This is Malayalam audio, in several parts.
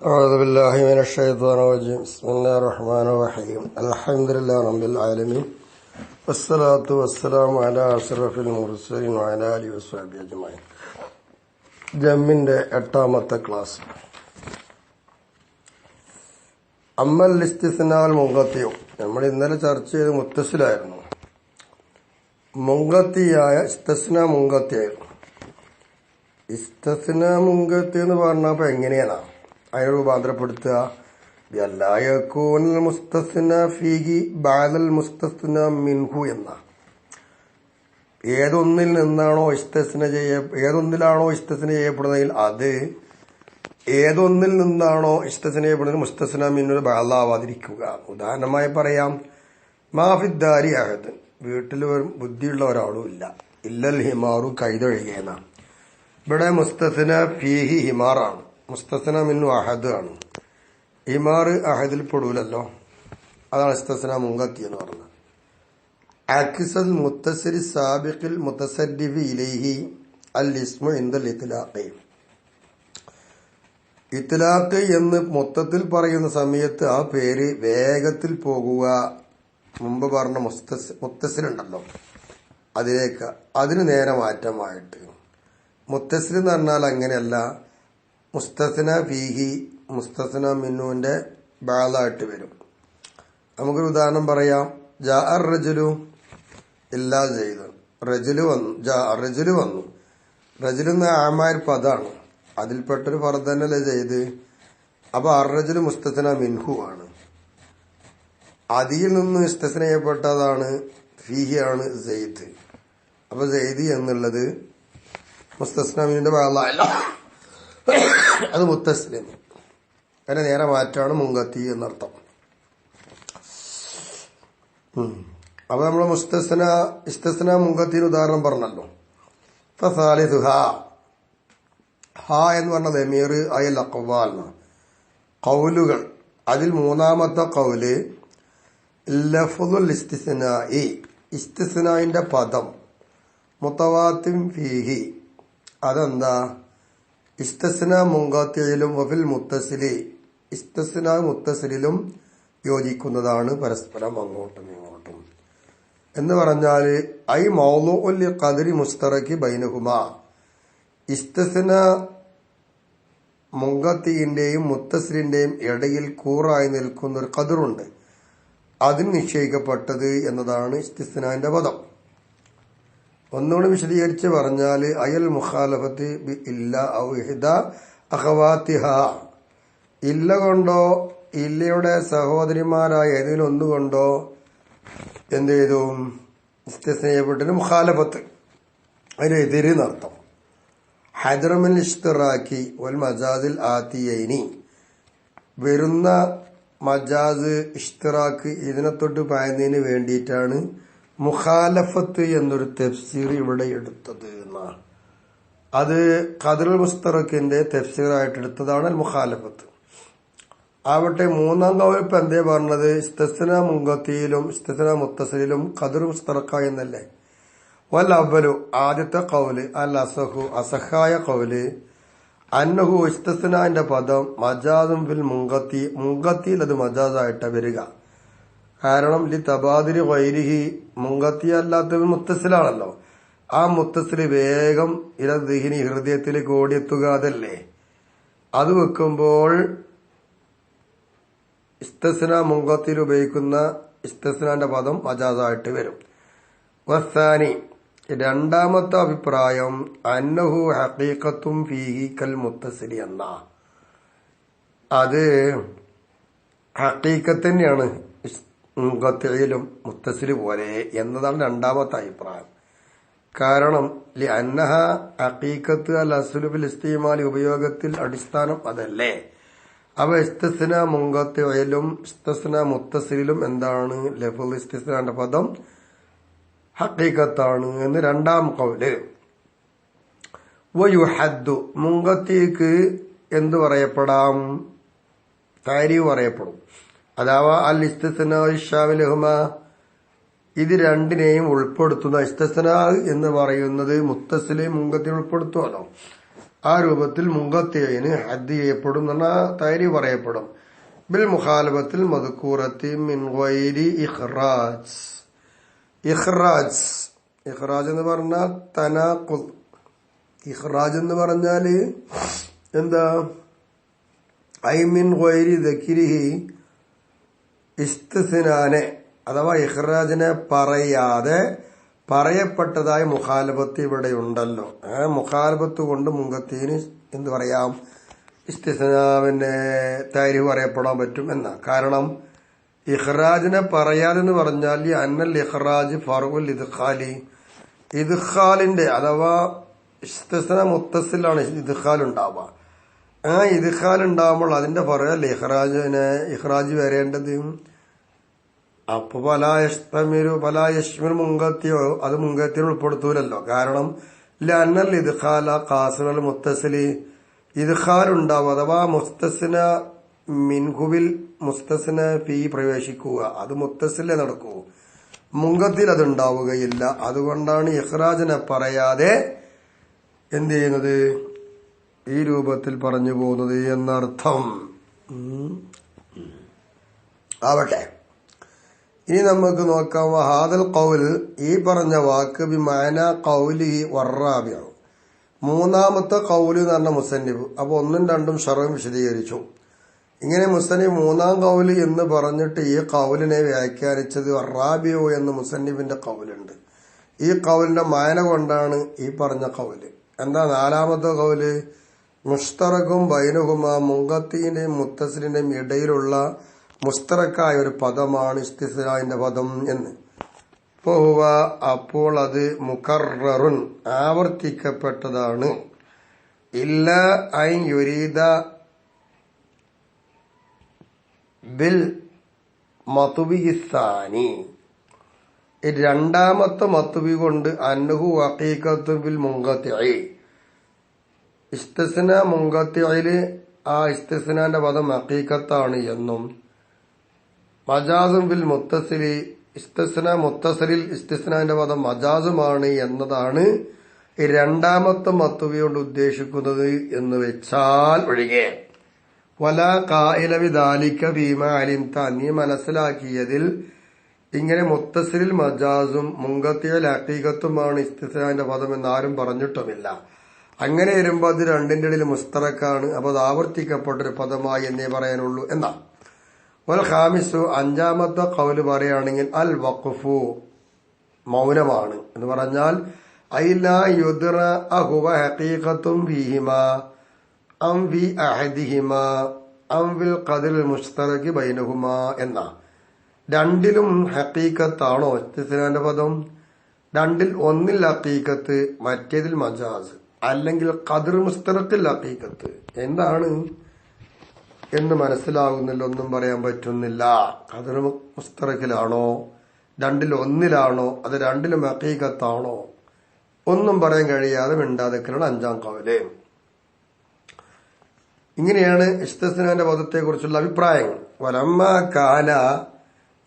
أعوذ بالله من الشيطان الرجيم بسم الله الرحمن الرحيم الحمد لله رب العالمين والصلاة والسلام على أشرف المرسلين وعلى آله وصحبه أجمعين. ജമ്മിന്റെ 8ാമത്തെ ക്ലാസ്. അമ്മൽ ഇസ്തിസ്നാൽ മുങ്കത്തിയോ, നമ്മൾ ഇന്നലെ ചർച്ച ചെയ്ത് മുത്തസിലായിരുന്നു. മുങ്കത്തിയായ ഇസ്തിസ്ന മുങ്കത്തിയായിരുന്നു. ഇസ്തിസ്ന മുങ്കത്തി എന്ന് പറഞ്ഞപ്പോ എങ്ങനെയാണ് അതിനെ രൂപാന്തരപ്പെടുത്തുക? മുസ്തസ്ന ഫീഹി ബഅദൽ മുസ്തസ്ന മിൻഹു എന്ന ഏതൊന്നിലാണോ ഇസ്തിസ്ന ചെയ്യപ്പെടുന്നതിൽ അത് ഏതൊന്നിൽ നിന്നാണോ ഇസ്തിസ്ന ചെയ്യപ്പെടുന്നത് മുസ്തസ്ന മിൻഹു ബഅദാവാതിരിക്കുക. ഉദാഹരണമായി പറയാം, മാഫിദ്ദാരി അഹദ്, വീട്ടിൽ ബുദ്ധിയുള്ള ഒരാളും ഇല്ല, ഇല്ലൽ ഹിമാറു കൈതൊഴികേന. ഇവിടെ മുസ്തസ്ന ഫീഹി ഹിമാറാണ്, മുസ്തസ്ന മിന്നു അഹദ് ആണ്. ഹിമാർ അഹദിൽ പെടൂലല്ലോ, അതാണ് ഇസ്തിസ്ന മുങ്കത്തി എന്ന് പറഞ്ഞത്. അക്സൽ മുത്തസിരി സാബിഖിൽ മുതസരിഫി ഇലൈഹി അൽ ഇസ്മു ഇൻദൽ ഇത്ലാഖ്. ഇത്ലാഖ് എന്ന് മൊത്തത്തിൽ പറയുന്ന സമയത്ത് ആ പേര് വേഗത്തിൽ പോകുക. മുമ്പ് പറഞ്ഞ മുത്തസിലുണ്ടല്ലോ അതിലേക്ക്, അതിന് നേരെ മാറ്റമായിട്ട് മുത്തസിൽ എന്ന് പറഞ്ഞാൽ അങ്ങനെയല്ല, മുസ്തസ്ന ഫീഹി മുസ്തസ്ന മിന്നുവിന്റെ ബാളായിട്ട് വരും. നമുക്കൊരു ഉദാഹരണം പറയാം. ജാ അർ റജുലു ഇല്ലാ ജയ്ദ്, റജുലു വന്നു. ജാ റജുലു വന്നു. റജുലു എന്ന ആമാർ പദാണ്, അതിൽപ്പെട്ടൊരു ഫർദനല്ലേ ജയ്ദ്. അപ്പൊ അർ റജുലു മുസ്തസ്ന മിൻഹു ആണ്. അതിൽ നിന്ന് ഇസ്തിസ്ന ചെയ്യപ്പെട്ടതാണ് ഫീഹി ആണ് ജയ്ദ്. അപ്പൊ ജയ്ദ് എന്നുള്ളത് മുസ്തസ്ന മിന്നിന്റെ ബാളല്ല, അത് മുത്തസിൽ. അതിന്റെ നേരെ മാറ്റാണ് മുങ്കത്തി എന്നർത്ഥം. അപ്പൊ നമ്മള് ഇസ്തിസ്ന മുങ്കത്തിന് ഉദാഹരണം പറഞ്ഞല്ലോ. ഫസാലിസുഹ, ഹ എന്ന് പറഞ്ഞ ദമീർ അയൽ അഖ്വാൽ, ഖൗലുകൾ. അതിൽ മൂന്നാമത്തെ ഖൗല് ലഫ്ദുൽ ഇസ്തിസ്നാഇ, ഇസ്തിസ്നാഇന്റെ പദം. മുതവാത്തിൻ ഫീഹി, അതെന്താ? ഇസ്തിസ്ന മുങ്കത്തിയിലും വഫിൽ മുത്തസിലി, ഇസ്തിസ്ന മുത്തസിലും യോജിക്കുന്നതാണ് പരസ്പരം അങ്ങോട്ടും ഇങ്ങോട്ടും. എന്ന് പറഞ്ഞാല് ഐ മൗളൂഉൽ ഖദ്രി മുസ്തറക്കി ബൈനഹുമാ, ഇസ്തിസ്ന മുങ്കത്തിന്റെയും മുത്തസിലിന്റെയും ഇടയിൽ കൂറായി നിൽക്കുന്ന ഒരു ഖദറുണ്ട്, അതിന് നിശ്ചയിക്കപ്പെട്ടത് എന്നതാണ് ഇസ്തിസ്നാന്റെ പദം. ഒന്നുകൂടി വിശദീകരിച്ച് പറഞ്ഞാല് അയൽ മുഖാലഫത്ത് ഇല്ല ഔ ഇഹ്ദ അഖവാത്തിഹ, ഇല്ല കൊണ്ടോ ഇല്ലയുടെ സഹോദരിമാരായ ഏതിലൊന്നുകൊണ്ടോ എന്ത് ചെയ്തു ഇസ്തിസ്ന ചെയ്യപ്പെട്ടതിന് മുഖാലഫത്ത്, അതിനെതിരെ എന്നർത്ഥം. ഹദ്റമിൽ ഇഷ്തിറാക്കി വൽ മജാസിൽ ആത്തിയൈനി, വരുന്ന മജാസ് ഇഷ്തിറാക്ക് ഇതിനെ തൊട്ട് പായുന്നതിന് വേണ്ടിയിട്ടാണ് മുഖാലഫത്ത് എന്നൊരു തഫ്സീർ ഇവിടെ എടുത്തത് എന്നാണ്. അത് ഖദ്റുൽ മുസ്തറക്കിന്റെ തഫ്സീറായിട്ട് എടുത്തതാണ് മുഖാലഫത്ത്. ആവട്ടെ മൂന്നാം കൗൽ ഇപ്പൊ എന്തേ പറഞ്ഞത്? ഇസ്തിസ്ന മുങ്കത്തിയിലും ഇസ്തിസ്ന മുത്തസിലും ഖദ്ർ മുസ്തറക്ക എന്നല്ലേ. വൽ അവലു, ആദ്യത്തെ കൗല്, അൽ അസഹു, അസഹായ കൗല്, അന്നഹു ഇസ്തിസ്നാന്റെ പദം മജാസും ഫിൽ മുങ്കത്തി, മുങ്കത്തിയിൽ അത് മജാസായിട്ടാ വരിക. കാരണം ലി തബാദിരി വൈരിഹി, മുങ്കത്തി അല്ലാത്തത് മുത്തസിലാണല്ലോ. ആ മുത്തസില് വേഗം ഇരദിഹിനി ഹൃദയത്തിലേക്ക് ഓടിയെത്തുക, അതല്ലേ. അത് വെക്കുമ്പോൾ ഇസ്തിസ്ന മുങ്കത്തിൽ ഉപയോഗിക്കുന്ന ഇസ്തിസ്നാന്റെ പദം മജാസായിട്ട് വരും. വസ്സാനി, രണ്ടാമത്തെ അഭിപ്രായം അന്നഹു ഹഖീഖത്തും ഫീഹി കൽ മുത്തസിലി എന്ന, അത് ഹഖീഖത്ത് തന്നെയാണ് മുങ്കത്തിലും മുത്തസില് പോലെ എന്നതാണ് രണ്ടാമത്തെ അഭിപ്രായം. കാരണം ലി അന്നഹ ഹഖീഖത്ത് അൽ അസ്ലു ഫിൽ ഇസ്തിമാലി, ഉപയോഗത്തിൽ അടിസ്ഥാനം അതല്ലേ. അവ ഇസ്തിസ്ന മുങ്കത്തിലും ഇസ്തിസ്ന മുത്തസിലും എന്താണ്? ലഫ്ദുൽ ഇസ്തിസ്നാന്റെ പദം ഹഖീഖത്താണ് എന്ന് രണ്ടാം ഖൗല്. വയുഹദ്ദു, മുങ്കത്തിക്ക് എന്ത് പറയപ്പെടാം? താരീഫ് പറയപ്പെടും. അഥവാ അൽ ഇസ്തിസ്നാ ശാമിലുഹുമാ, ഇത് രണ്ടിനെയും ഉൾപ്പെടുത്തുന്ന ഇസ്തിസ്ന എന്ന് പറയുന്നത് മുത്തസിലെ മുങ്കത്തിൽ ഉൾപ്പെടുത്തുമല്ലോ. ആ രൂപത്തിൽ മുങ്കത്തേന് ഹദ്ദ് ചെയ്യപ്പെടും എന്ന് പറഞ്ഞാൽ തൈരി പറയപ്പെടും. ബിൽ മുഖാലബത്തിൽ മദ്കൂറത്തി മിൻ ഗൈരി ഇഖ്റാജ്. ഇഖ്റാജ് എന്ന് പറഞ്ഞാൽ തനാഖുദ്. ഇഖ്റാജ് എന്ന് പറഞ്ഞാല് എന്താ? ഐ മിൻ ഗൈരി ദക്കിരിഹി ഇസ്തിസ്നാനെ, അഥവാ ഇഖ്റാജിനെ പറയാതെ പറയപ്പെട്ടതായ മുഖാലബത്ത് ഇവിടെ ഉണ്ടല്ലോ. ആ മുഖാലബത്ത് കൊണ്ട് മുങ്കത്തിന് എന്ത് പറയാം? ഇസ്തിസ്നാവിന്റെ തൈരി പറയപ്പെടാൻ പറ്റും എന്നാ. കാരണം ഇഖ്റാജിനെ പറയാതെന്ന് പറഞ്ഞാൽ അന്നൽ ഇഖ്റാജ് ഫർഉൽ ഇദ്ഖാലി, ഇദ്ഖാലിന്റെ അഥവാ ഇസ്തിസ്ന മുത്തസിലാണ് ഇദ്ഖാൽ ഉണ്ടാവുക. ആ ഇദ്ഖാൽ ഉണ്ടാവുമ്പോൾ അതിന്റെ ഫർഅൽ ഇഖ്റാജ് വരേണ്ടത്. അപ്പൊ പലായഷ്മിർ മുങ്കത്തിയോ അത് മുങ്കത്തിന് ഉൾപ്പെടുത്തൂലല്ലോ. കാരണം അന്നൽ ഇദ്ഖാല ഖാസിറൽ മുത്തസിലി, ഇദ്ഖാൽ ഉണ്ടാവും അഥവാ മുസ്തസ്ന മിൻഹുവിൽ മുസ്തസ്ന ഫീ പ്രവേശിക്കുക, അത് മുത്തസിലെ നടക്കൂ, മുങ്കത്തിൽ അത് ഉണ്ടാവുകയില്ല. അതുകൊണ്ടാണ് ഇഖ്റാജിനെ പറയാതെ എന്ത് ചെയ്യുന്നത്? ഈ രൂപത്തിൽ പറഞ്ഞു പോകുന്നത് എന്നർത്ഥം. ആവട്ടെ, ഇനി നമുക്ക് നോക്കാം. ഹാദൽ ഖൗൽ, ഈ പറഞ്ഞ വാക്ക് ബിമാന ഖൗലിഹി വറാബിഉ, മൂന്നാമത്തെ ഖൗല് എന്ന് പറഞ്ഞ മുസന്നിഫ്. അപ്പൊ ഒന്നും രണ്ടും ഷറഹും വിശദീകരിച്ചു. ഇങ്ങനെ മുസന്നിഫ് മൂന്നാം ഖൗല് എന്ന് പറഞ്ഞിട്ട് ഈ ഖൗലിനെ വ്യാഖ്യാനിച്ചത് വറാബിഉ എന്ന മുസന്നിഫിന്റെ ഖൗലുണ്ട്. ഈ ഖൗലിന്റെ മാന കൊണ്ടാണ് ഈ പറഞ്ഞ ഖൗല്. എന്താ നാലാമത്തെ ഖൗല്? മുസ്തറഖും ബൈനഹുമാ, മുങ്കത്തിന്റെയും മുത്തസിലിന്റെയും ഇടയിലുള്ള മുസ്തറക്കായ ഒരു പദമാണ് ഇസ്തിസ്നാഇന്റെ പദം എന്ന്. ഫഹുവ, അപ്പോൾ അത് മുകർററുൻ, ആവർത്തിക്കപ്പെട്ടതാണ്. ഇല്ല ഐൻ യുരീദ ബിൽ മത്ബിഇസ്സാനി, രണ്ടാമത്തെ മത്ബി കൊണ്ട് അന്നഹു ഹഖീഖത്തു ബിൽ മുങ്കത്തിഇ, ഇസ്തിസ്ന മുങ്കത്തിഇല് ആ ഇസ്തിസ്നാന്റെ പദം ഹഖീഖത്താണ് എന്നും, മജാസും ബിൽ മുത്തസിലി, ഇസ്തിസ്ന മുത്തസിലിൽ ഇസ്തിസ്നാന്റെ പദം മജാസുമാണ് എന്നതാണ് രണ്ടാമത്തെ മത്ബി കൊണ്ട് ഉദ്ദേശിക്കുന്നത് എന്ന് വെച്ചാൽ ഒഴികെ. വല ഖായില ബിദാലിക ഫീമാ അലിംത, നീ മനസ്സിലാക്കിയതിൽ ഇങ്ങനെ മുത്തസിലിൽ മജാസും മുങ്കത്തിയിൽ ഹഖീഖത്തുമാണ് ഇസ്തിസ്നാന്റെ പദം എന്നാരും പറഞ്ഞിട്ടുമില്ല. അങ്ങനെ വരുമ്പോൾ അത് രണ്ടിന്റെ ഇടയിൽ മുസ്തറക്കാണ്. അപ്പൊ അത് ആവർത്തിക്കപ്പെട്ടൊരു പദമായി എന്നേ പറയാനുള്ളൂ എന്നാ. വൽ ഖാമിസു, അഞ്ചാമത്തെ ഖൗല് പറയുകയാണെങ്കിൽ അൽ വഖഫു, മൗനമാണ് എന്ന് പറഞ്ഞാൽ ഐല യുദ്റ അഹുവ ഹഖീഖത്തും ഫീഹിമാ അം ഫി അഹദിഹിമാ അം ഫിൽ ഖദ്റിൽ മുസ്തറകി ബൈനഹുമാ എന്ന. രണ്ടിലും ഹഖീഖത്താണോ ഇസ്തിസ്നാന്റെ പദം? രണ്ടിൽ ഒന്നിൽ ഹഖീഖത്ത്, മറ്റേതിൽ മജാസ്, അല്ലെങ്കിൽ ഖദ്ർ മുസ്തറഖിൽ ഹഖീഖത്ത്. എന്താണ് എന്ന് മനസ്സിലാകുന്നില്ല, ഒന്നും പറയാൻ പറ്റുന്നില്ല. ഖദ്ർ മുസ്തറഖിലാണോ, രണ്ടിൽ ഒന്നിലാണോ, അത് രണ്ടിലും ഹഖീഖത്താണോ, ഒന്നും പറയാൻ കഴിയാതെ മിണ്ടാതെക്കലാണ് അഞ്ചാം ഖൗല്. ഇങ്ങനെയാണ് ഇസ്തിസ്നാന്റെ പദത്തെ കുറിച്ചുള്ള അഭിപ്രായങ്ങൾ. വലമ്മ കാന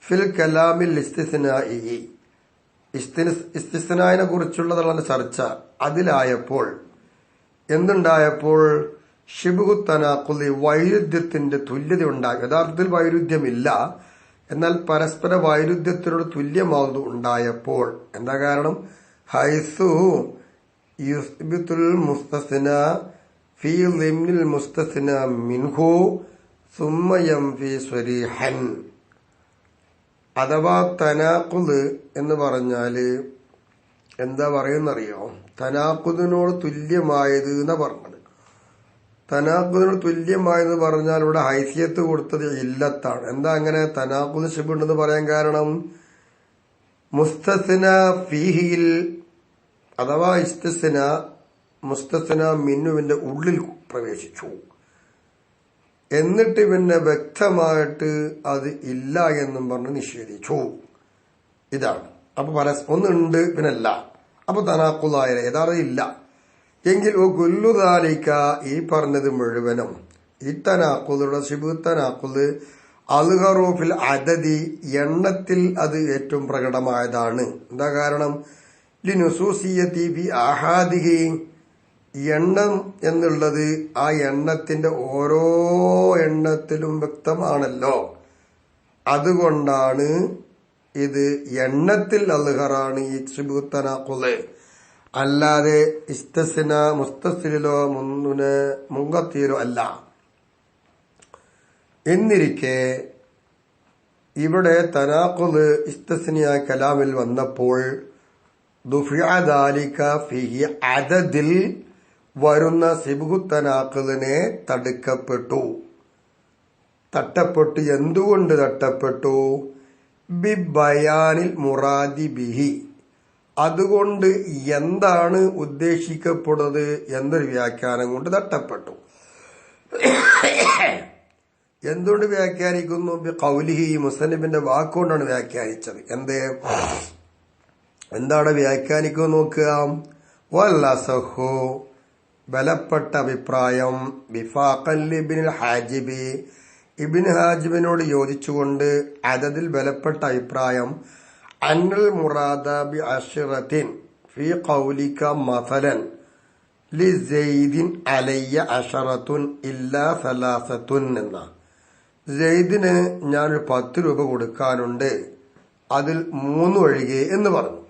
ഫിൽ കലാമിൽ ഇസ്തിസ്നാഇ, ഇസ്തിസ്നായിനെ കുറിച്ചുള്ളതാണ് ചർച്ച. അതിലായപ്പോൾ എന്തുണ്ടായപ്പോൾ? ഷിബ്ഹു തനാഖുദി, വൈരുദ്ധ്യത്തിന്റെ തുല്യത ഉണ്ടായി. യഥാർത്ഥത്തിൽ വൈരുദ്ധ്യമില്ല, എന്നാൽ പരസ്പര വൈരുദ്ധ്യത്തിനോട് തുല്യമാകുന്നു ഉണ്ടായപ്പോൾ. എന്താ കാരണം? ഹൈസു യുസ്ബിത്തുൽ മുസ്തസ്ന ഫീ ളിംനിൽ മുസ്തസ്ന മിൻഹു സുമ്മ യംഫി സ്വരീഹൻ. അഥവാ തനാഖുദ് എന്ന് പറഞ്ഞാല് എന്താ പറയുന്നറിയോ? തനാഖുദിനോട് തുല്യമായത് എന്നാ പറഞ്ഞത്. തനാഖുദിനോട് തുല്യമായെന്ന് പറഞ്ഞാൽ ഇവിടെ ഹൈസിയത്ത് കൊടുത്തത് ഇല്ലത്താണ്. എന്താ അങ്ങനെ തനാഖുദ് ശിബുണ്ടെന്ന് പറയാൻ കാരണം? മുസ്തസ്ന ഫീഹിൽ അഥവാ ഇസ്തിസ്ന മുസ്തസ്ന മിന്നുവിന്റെ ഉള്ളിൽ പ്രവേശിച്ചു, എന്നിട്ട് പിന്നെ വ്യക്തമായിട്ട് അത് ഇല്ല എന്നും പറഞ്ഞ് നിഷേധിച്ചു. ഇതാണ്. അപ്പൊ ഒന്നുണ്ട് പിന്നല്ല. അപ്പൊ തനാഖുദായ യഥാർത്ഥം ഇല്ല എങ്കിൽ ഓ കുല്ലുദാലിക്ക, ഈ പറഞ്ഞത് മുഴുവനും ഈ തനാഖുദുടെ ശിബു തനാഖുദ് അൽഗറൂഫിൽ അദദി, എണ്ണത്തിൽ അത് ഏറ്റവും പ്രകടമായതാണ്. എന്താ കാരണം? ലിനുസൂസിയത്തി ഫി ആഹാദിഹി, എണ്ണം എന്നുള്ളത് ആ എണ്ണത്തിന്റെ ഓരോ എണ്ണത്തിലും വ്യക്തമാണല്ലോ. അതുകൊണ്ടാണ് ഇത് എണ്ണത്തിൽ അൽഹറാണ് ഈ ശിബ്ഹു തനാഖുദ്. അല്ലാതെ ഇസ്തസ്ന മുസ്തസിലോ മുൻകത്തിയിലോ അല്ല. എന്നിരിക്കെ ഇവിടെ തനാഖുദ് ഇസ്തസ്നിയ കലാമിൽ വന്നപ്പോൾ ദുഫിഅ ദാലിക ഫിഹി അദദിൽ വരുന്ന ശിബ്ഹു തനാഖുദിനെ തട്ടപ്പെട്ടു. എന്തുകൊണ്ട് തട്ടപ്പെട്ടു? ബിബയാനിൽ മുറാദി ബിഹി, അതുകൊണ്ട് എന്താണ് ഉദ്ദേശിക്കപ്പെടുന്നത് എന്നൊരു വ്യാഖ്യാനം കൊണ്ട് തട്ടപ്പെട്ടു. എന്തുകൊണ്ട് വ്യാഖ്യാനിക്കുന്നു? ഖൗലിഹി, മുസന്നിഫിന്റെ വാക്കുകൊണ്ടാണ് വ്യാഖ്യാനിച്ചത്. എന്താണ് വ്യാഖ്യാനിക്കുന്നത് നോക്കുക. വല്ലസഹു, ബലപ്പെട്ട അഭിപ്രായം, ബിഫാഖൻ ലിബ്നിൽ ഹാജിബി, ഇബ്നു ഹാജിബിനോട് യോജിച്ചുകൊണ്ട് അദദിൽ ബലപ്പെട്ട അഭിപ്രായം, അന്നൽ മുറാദ ബി അശ്റത്തിൻ ഫി ഖൗലിക മസലൻ ലിസൈദിൻ അലയ്യ അശറത്തുൻ ഇല്ലാ സലാസത്തുൻ എന്ന, സെയ്ദിന് ഞാനൊരു 10 രൂപ കൊടുക്കാനുണ്ട്, അതിൽ 3 ഒഴികെ എന്ന് പറഞ്ഞു.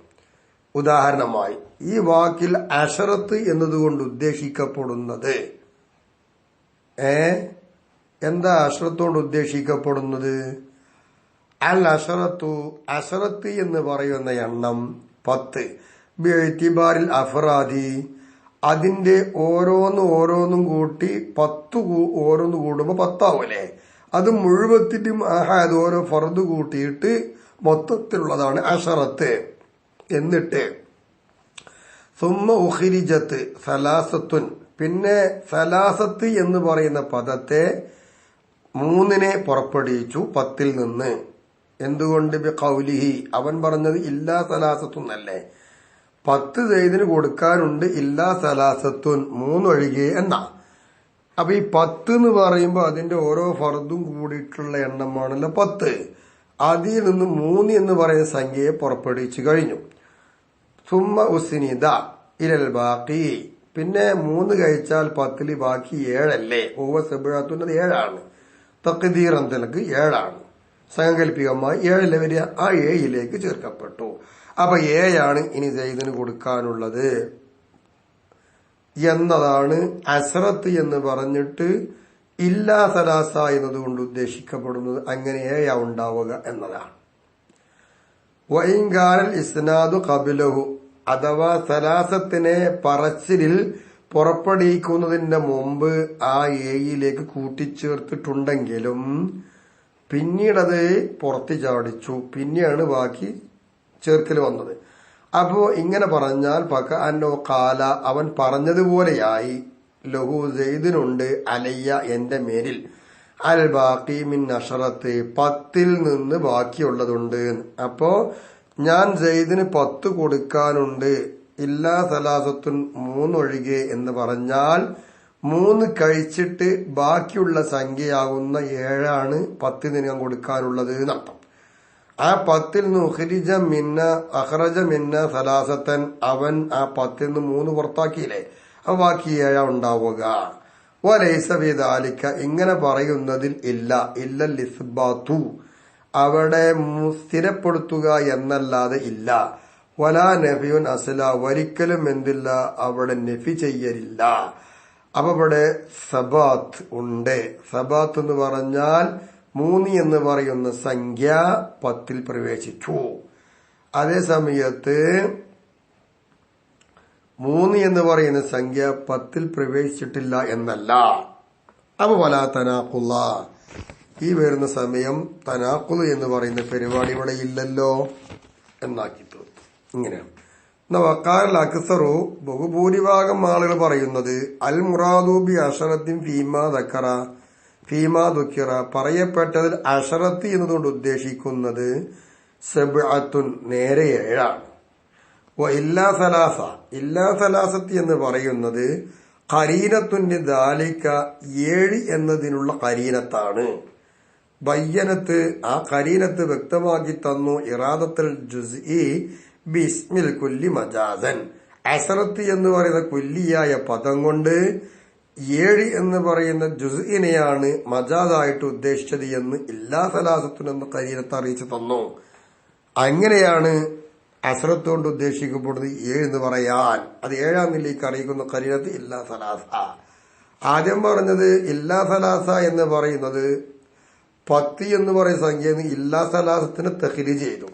ഉദാഹരണമായി ഈ വാക്കിൽ അശറത്ത് എന്നതുകൊണ്ട് ഉദ്ദേശിക്കപ്പെടുന്നത് എന്താ? അശറത്തോട് ഉദ്ദേശിക്കപ്പെടുന്നത് അൽ അശറത്തു, അശറത്ത് എന്ന് പറയുന്ന എണ്ണം 10 ബിഇതിബാരിൽ അഫ്റാദി, അതിന്റെ ഓരോന്നും കൂട്ടി 10 ഓരോന്ന് കൂടുമ്പോ 10 ആവൂലേ? അത് മുഴുവത്തിനും അഹാദ് ഓരോ ഫർദ് കൂട്ടിയിട്ട് മൊത്തത്തിലുള്ളതാണ് അശറത്ത്. എന്നിട്ട് സുമ്മ ഉഖ്രിജത്ത് സലാസത്തുൻ, പിന്നെ സലാസത്ത് എന്ന് പറയുന്ന പദത്തെ 3 പുറപ്പെടുവിച്ചു 10 നിന്ന്. എന്തുകൊണ്ട്? ബി ഖൗലിഹി, അവൻ പറഞ്ഞത് ഇല്ലാ സലാസത്തുൻ അല്ലേ, 10 സെയ്ദിന് കൊടുക്കാനുണ്ട്, ഇല്ലാ സലാസത്തുൻ 3 ഒഴികെ എന്നാ. അപ്പൊ ഈ 10 എന്ന് പറയുമ്പോ അതിന്റെ ഓരോ ഫർദും കൂടിയിട്ടുള്ള എണ്ണമാണല്ലോ 10. അതിൽ നിന്ന് 3 എന്ന് പറയുന്ന സംഖ്യയെ പുറപ്പെടുവിച്ചു കഴിഞ്ഞു. സുമ്മ ഉസ്നിദ ഇലൽ ബാക്കി, പിന്നെ 3 കഴിച്ചാൽ 10 ബാക്കി 7 അല്ലേ? ഓവ സബഅത്തുന്നത് 7 ആണ്. തഖ്ദീറൻ തലക്ക് 7 ആണ്. സാങ്കല്പികമായി 7 വരിക, ആ 7 ചേർക്കപ്പെട്ടു. അപ്പൊ 7 ഇനി സെയ്ദിന് കൊടുക്കാനുള്ളത് എന്നതാണ് അസ്റത്ത് എന്ന് പറഞ്ഞിട്ട് ഇല്ലാ സലാസ എന്നതുകൊണ്ട് ഉദ്ദേശിക്കപ്പെടുന്നത്. അങ്ങനെ 7 ഉണ്ടാവുക എന്നതാണ്. വഇൻകാനൽ ഇസ്നാദു ഖബലഹു, അഥവാ സലാസത്തിനെ പറച്ചിലിൽ പുറപ്പെടുവിക്കുന്നതിന്റെ മുമ്പ് ആ 7 കൂട്ടിച്ചേർത്തിട്ടുണ്ടെങ്കിലും പിന്നീടത് പുറത്തു ചാടിച്ചു, പിന്നെയാണ് ബാക്കി ചേർക്കൽ വന്നത്. അപ്പോ ഇങ്ങനെ പറഞ്ഞാൽ പക്ക അന്നോ കാല, അവൻ പറഞ്ഞതുപോലെയായി, ലഹു സെയ്ദിനുണ്ട്, അലയ്യ എന്റെ മേലിൽ, അൽ ബാക്കി മിൻ അശറത്ത് 10 നിന്ന് ബാക്കിയുള്ളതുണ്ട്. അപ്പോ ഞാൻ സെയ്ദിന് 10 കൊടുക്കാനുണ്ട്, ഇല്ലാ സലാസത്തുൻ 3 ഒഴികെ എന്ന് പറഞ്ഞാൽ 3 കഴിച്ചിട്ട് ബാക്കിയുള്ള സംഖ്യയാകുന്ന 7 10 ഞാൻ കൊടുക്കാനുള്ളത് എന്നർത്ഥം. ആ 10 നിന്ന് അഖ്റജ മിന്ന സലാസത്തൻ, അവൻ ആ 10 3 പുറത്താക്കിയില്ലേ, അപ്പൊ ബാക്കി 7 ഉണ്ടാവുക. വലൈസ ബിദാലിക, ഇങ്ങനെ പറയുന്നതിൽ ഇല്ലൽ ഇസ്ബാതു, അവിടെ സ്ഥിരപ്പെടുത്തുക എന്നല്ലാതെ ഇല്ല. വലാ നഫിയുൻ അസ്ല, ഒരിക്കലും എന്തില്ല, അവിടെ നഫി ചെയ്യലില്ല. അപ്പൊ ഇവിടെ സബാത്ത് ഉണ്ട്. സബാത്ത് എന്ന് പറഞ്ഞാൽ 3 എന്ന് പറയുന്ന സംഖ്യ 10 പ്രവേശിച്ചു. അതേ സമയത്ത് 3 എന്ന് പറയുന്ന സംഖ്യ 10 പ്രവേശിച്ചിട്ടില്ല എന്നല്ല. അപ്പൊ വലാ തനാഖുല്ല, ഈ വരുന്ന സമയം തനാഖുൽ എന്ന് പറയുന്ന പരിപാടി ഇവിടെ ഇല്ലല്ലോ എന്നാക്കി തീർത്തു. ഇങ്ങനെയാണ്. വക്കാൽ അക്സറു, ബഹുഭൂരിഭാഗം ആളുകൾ പറയുന്നത് അൽ മുറാദു ബി അശറത്തിൻ ഫീമാ ദുക്കിറ, പറയപ്പെട്ടതിൽ അശറത്ത് എന്നതുകൊണ്ട് ഉദ്ദേശിക്കുന്നത് സബ്അത്തുൻ, നേരെ 7. ഇല്ലാ സലാസത്ത് എന്ന് പറയുന്നത് ഖരീനത്തുന്റെ ദാലിക, 7 എന്നതിനുള്ള ഖരീനത്താണ്. ബയ്യനത്ത്, ആ ഖരീനത്ത് വ്യക്തമാക്കി തന്നു. ഇറാദത്തുൽ ജുസ്ഇ ബിസ്മിൽ കുല്ലി മജാസൻ, അസറത്ത് എന്ന് പറയുന്ന കുല്ലിയായ പദം കൊണ്ട് 7 എന്ന് പറയുന്ന ജുസ്ഇനെയാണ് മജാദായിട്ട് ഉദ്ദേശിച്ചത് എന്ന് ഇല്ലാ സലാസത്തുനെന്ന് കരീനത്ത് അറിയിച്ചു തന്നു. അങ്ങനെയാണ് അസറത്ത് കൊണ്ട് ഉദ്ദേശിക്കപ്പെടുന്നത് 7 എന്ന് പറയാൻ. അത് 7-ാം നിലയ്ക്ക് അറിയിക്കുന്ന കരീനത്ത് ഇല്ലാ സലാസ. ആദ്യം പറഞ്ഞത് ഇല്ലാ സലാസ എന്ന് പറയുന്നത് 10 എന്ന് പറയുന്ന സംഖ്യ ഇല്ലാ സലാസത്തിന് തഖ്ലീ ചെയ്തു,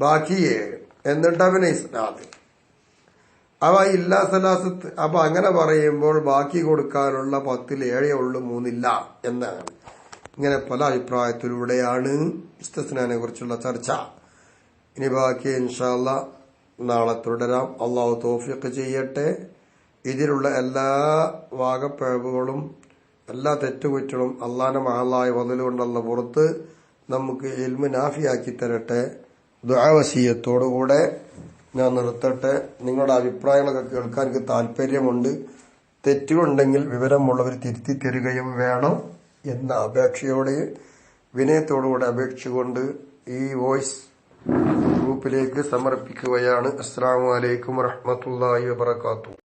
ബാക്കി 7, എന്നിട്ട് അവന് ഇസ്നാദ്. അവ ഇല്ലാ സലാസത്ത്. അപ്പൊ അങ്ങനെ പറയുമ്പോൾ ബാക്കി കൊടുക്കാനുള്ള 10-ൽ 7 ഉള്ളു, 3 ഇല്ല എന്നാണ്. ഇങ്ങനെ പല അഭിപ്രായത്തിലൂടെയാണ് ഇസ്തിസ്നാനെ കുറിച്ചുള്ള ചർച്ച. ഇനി ബാക്കി ഇൻഷാ അല്ലാഹ് നാളെ തുടരാം. അള്ളാഹു തൗഫീഖ് ചെയ്യട്ടെ. ഇതിലുള്ള എല്ലാ വാഗപ്പിഴവുകളും എല്ലാ തെറ്റുകുറ്റങ്ങളും അള്ളാന്റെ മഹലായ വദലുകൊണ്ടുള്ള പുറത്ത് നമുക്ക് ഇൽമു നാഫിയാക്കി തരട്ടെ. ദുആ വസിയത്തോടുകൂടെ ഞാൻ നിർത്തട്ടെ. നിങ്ങളുടെ അഭിപ്രായങ്ങളൊക്കെ കേൾക്കാൻ എനിക്ക് താല്പര്യമുണ്ട്. തെറ്റുകളുണ്ടെങ്കിൽ വിവരമുള്ളവർ തിരുത്തി തരികയും വേണം എന്ന അപേക്ഷയോടെ വിനയത്തോടുകൂടെ അപേക്ഷിച്ചുകൊണ്ട് ഈ വോയിസ് ഗ്രൂപ്പിലേക്ക് സമർപ്പിക്കുകയാണ്. അസ്സലാമു അലൈക്കും വറഹ്മത്തുള്ളാഹി വബറകാതുഹു.